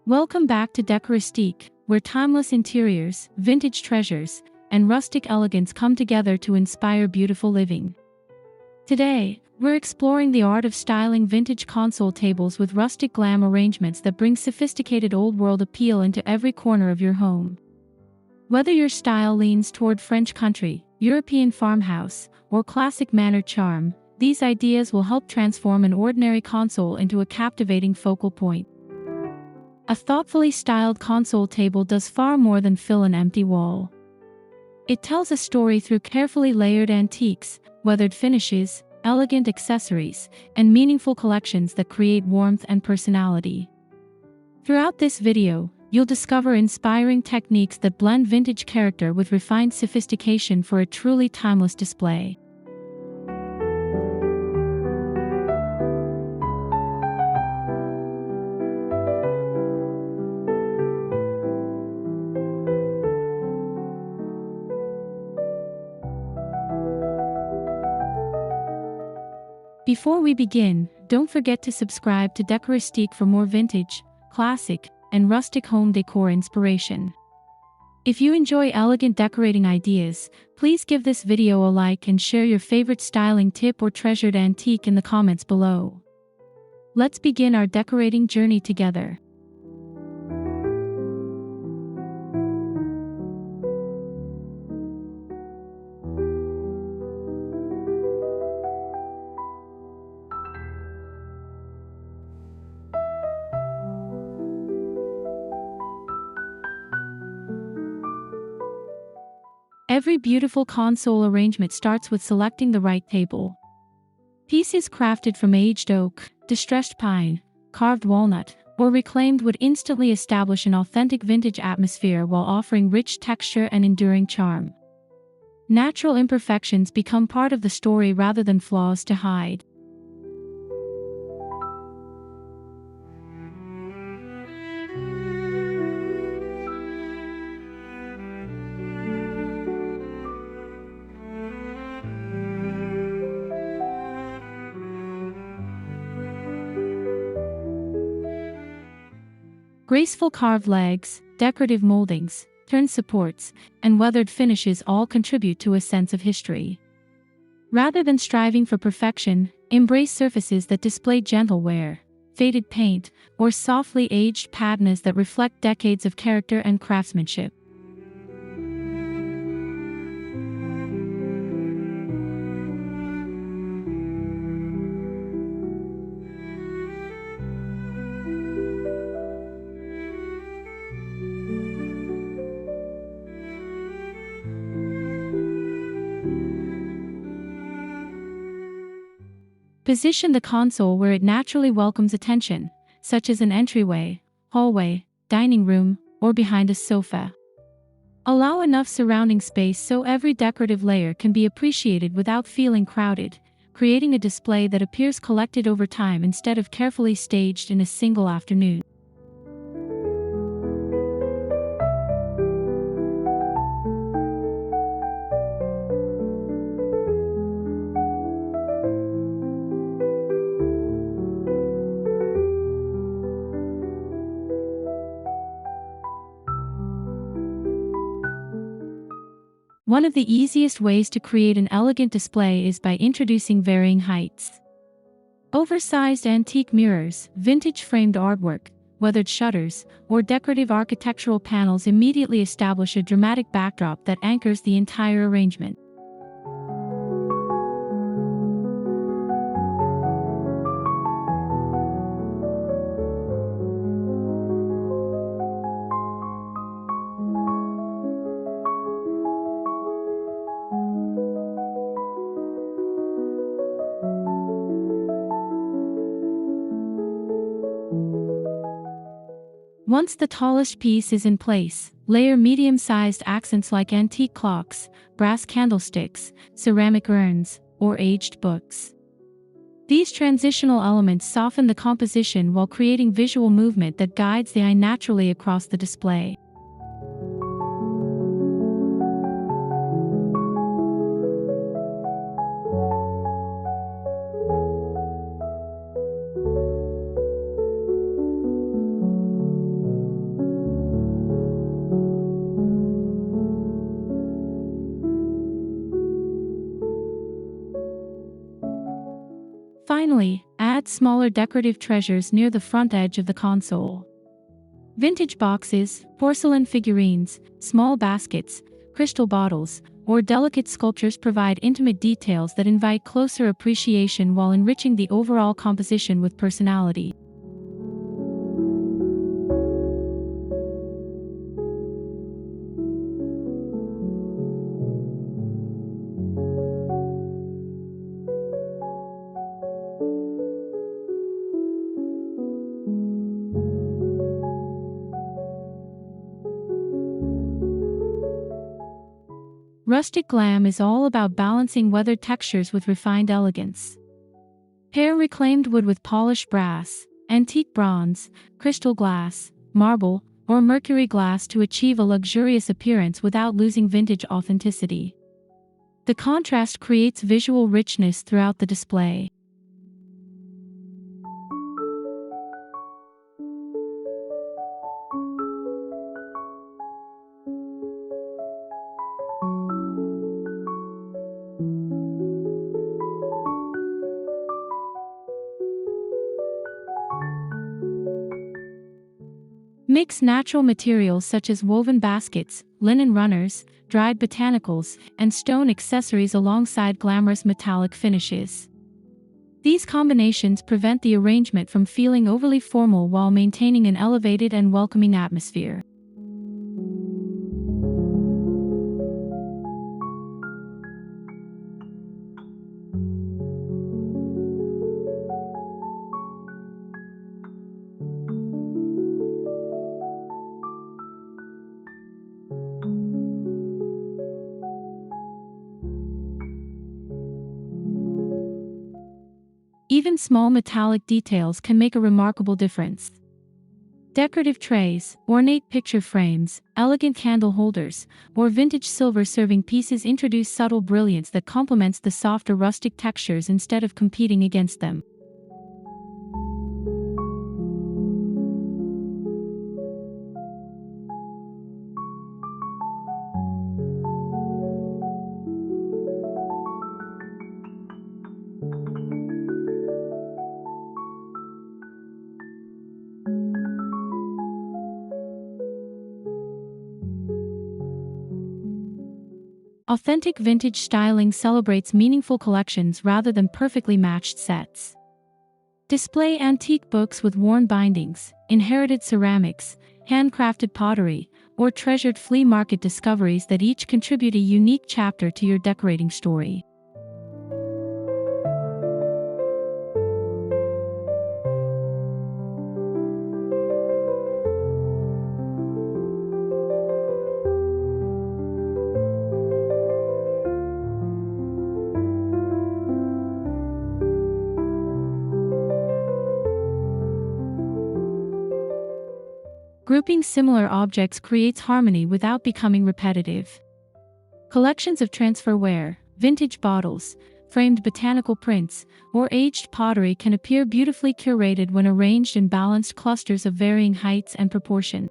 Welcome back to Decoristique, where timeless interiors, vintage treasures, and rustic elegance come together to inspire beautiful living. Today, we're exploring the art of styling vintage console tables with rustic glam arrangements that bring sophisticated old-world appeal into every corner of your home. Whether your style leans toward French country, European farmhouse, or classic manor charm, these ideas will help transform an ordinary console into a captivating focal point. A thoughtfully styled console table does far more than fill an empty wall. It tells a story through carefully layered antiques, weathered finishes, elegant accessories, and meaningful collections that create warmth and personality. Throughout this video, you'll discover inspiring techniques that blend vintage character with refined sophistication for a truly timeless display. Before we begin, don't forget to subscribe to Decoristique for more vintage, classic, and rustic home decor inspiration. If you enjoy elegant decorating ideas, please give this video a like and share your favorite styling tip or treasured antique in the comments below. Let's begin our decorating journey together. Every beautiful console arrangement starts with selecting the right table. Pieces crafted from aged oak, distressed pine, carved walnut, or reclaimed wood instantly establish an authentic vintage atmosphere while offering rich texture and enduring charm. Natural imperfections become part of the story rather than flaws to hide. Graceful carved legs, decorative moldings, turned supports, and weathered finishes all contribute to a sense of history. Rather than striving for perfection, embrace surfaces that display gentle wear, faded paint, or softly aged patinas that reflect decades of character and craftsmanship. Position the console where it naturally welcomes attention, such as an entryway, hallway, dining room, or behind a sofa. Allow enough surrounding space so every decorative layer can be appreciated without feeling crowded, creating a display that appears collected over time instead of carefully staged in a single afternoon. One of the easiest ways to create an elegant display is by introducing varying heights. Oversized antique mirrors, vintage framed artwork, weathered shutters, or decorative architectural panels immediately establish a dramatic backdrop that anchors the entire arrangement. Once the tallest piece is in place, layer medium-sized accents like antique clocks, brass candlesticks, ceramic urns, or aged books. These transitional elements soften the composition while creating visual movement that guides the eye naturally across the display. Finally, add smaller decorative treasures near the front edge of the console. Vintage boxes, porcelain figurines, small baskets, crystal bottles, or delicate sculptures provide intimate details that invite closer appreciation while enriching the overall composition with personality. Rustic Glam is all about balancing weathered textures with refined elegance. Pair reclaimed wood with polished brass, antique bronze, crystal glass, marble, or mercury glass to achieve a luxurious appearance without losing vintage authenticity. The contrast creates visual richness throughout the display. Mix natural materials such as woven baskets, linen runners, dried botanicals, and stone accessories alongside glamorous metallic finishes. These combinations prevent the arrangement from feeling overly formal while maintaining an elevated and welcoming atmosphere. Even small metallic details can make a remarkable difference. Decorative trays, ornate picture frames, elegant candle holders, or vintage silver serving pieces introduce subtle brilliance that complements the softer rustic textures instead of competing against them. Authentic vintage styling celebrates meaningful collections rather than perfectly matched sets. Display antique books with worn bindings, inherited ceramics, handcrafted pottery, or treasured flea market discoveries that each contribute a unique chapter to your decorating story. Grouping similar objects creates harmony without becoming repetitive. Collections of transferware, vintage bottles, framed botanical prints, or aged pottery can appear beautifully curated when arranged in balanced clusters of varying heights and proportion.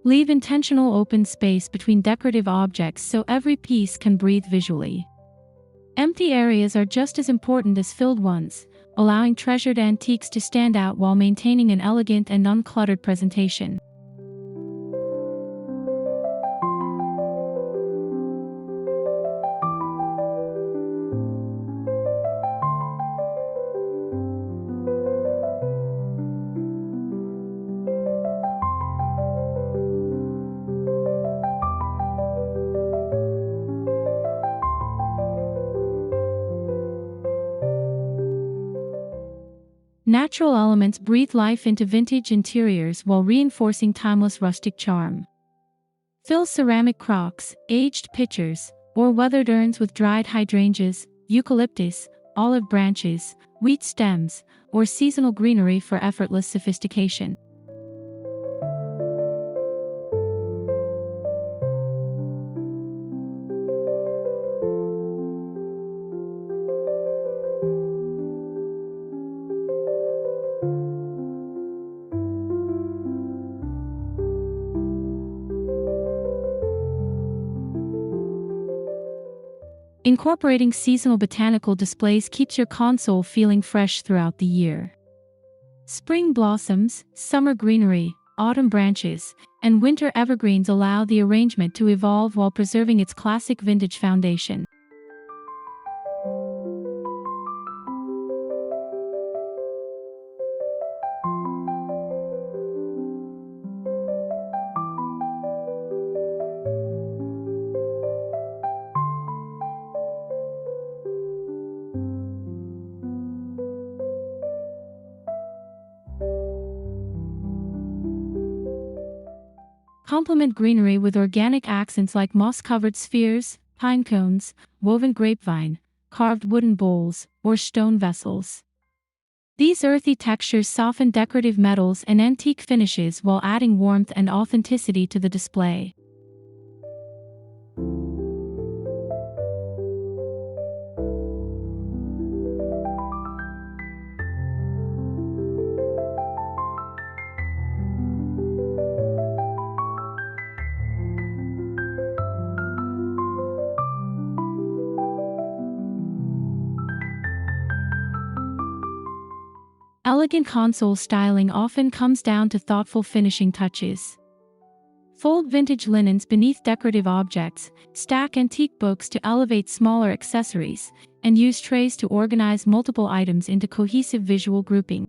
Leave intentional open space between decorative objects so every piece can breathe visually. Empty areas are just as important as filled ones, allowing treasured antiques to stand out while maintaining an elegant and uncluttered presentation. Natural elements breathe life into vintage interiors while reinforcing timeless rustic charm. Fill ceramic crocks, aged pitchers, or weathered urns with dried hydrangeas, eucalyptus, olive branches, wheat stems, or seasonal greenery for effortless sophistication. Incorporating seasonal botanical displays keeps your console feeling fresh throughout the year. Spring blossoms, summer greenery, autumn branches, and winter evergreens allow the arrangement to evolve while preserving its classic vintage foundation. Complement greenery with organic accents like moss-covered spheres, pine cones, woven grapevine, carved wooden bowls, or stone vessels. These earthy textures soften decorative metals and antique finishes while adding warmth and authenticity to the display. Elegant console styling often comes down to thoughtful finishing touches. Fold vintage linens beneath decorative objects, stack antique books to elevate smaller accessories, and use trays to organize multiple items into cohesive visual grouping.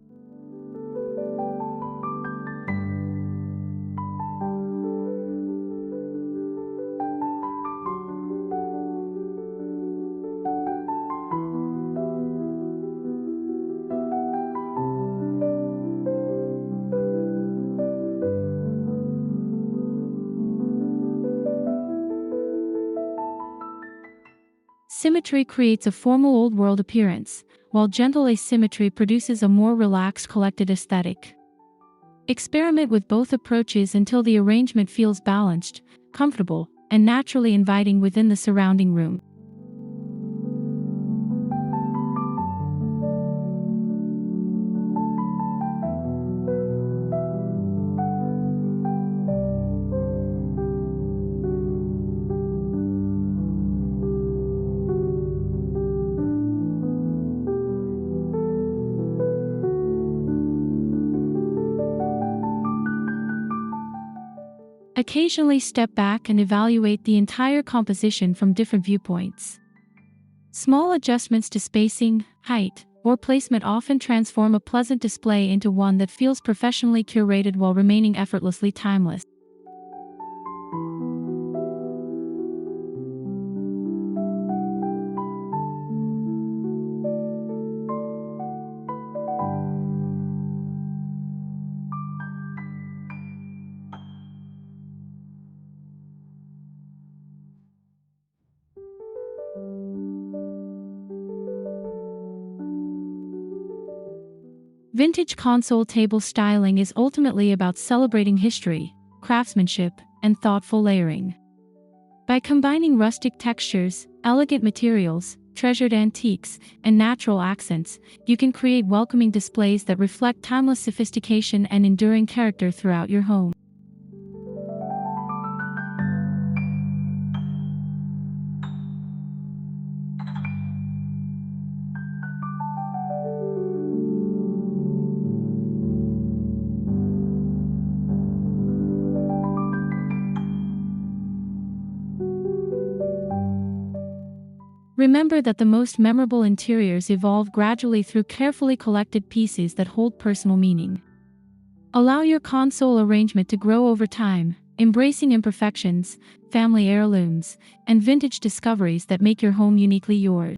Symmetry creates a formal old-world appearance, while gentle asymmetry produces a more relaxed, collected aesthetic. Experiment with both approaches until the arrangement feels balanced, comfortable, and naturally inviting within the surrounding room. Occasionally step back and evaluate the entire composition from different viewpoints. Small adjustments to spacing, height, or placement often transform a pleasant display into one that feels professionally curated while remaining effortlessly timeless. Vintage console table styling is ultimately about celebrating history, craftsmanship, and thoughtful layering. By combining rustic textures, elegant materials, treasured antiques, and natural accents, you can create welcoming displays that reflect timeless sophistication and enduring character throughout your home. Remember that the most memorable interiors evolve gradually through carefully collected pieces that hold personal meaning. Allow your console arrangement to grow over time, embracing imperfections, family heirlooms, and vintage discoveries that make your home uniquely yours.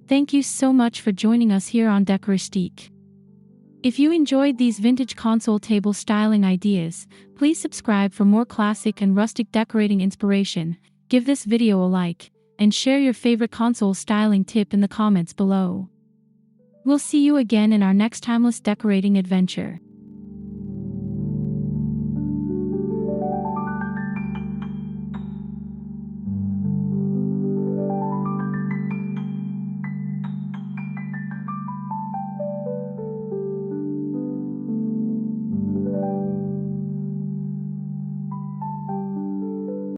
Thank you so much for joining us here on Decoristique. If you enjoyed these vintage console table styling ideas, please subscribe for more classic and rustic decorating inspiration, give this video a like, and share your favorite console styling tip in the comments below. We'll see you again in our next timeless decorating adventure.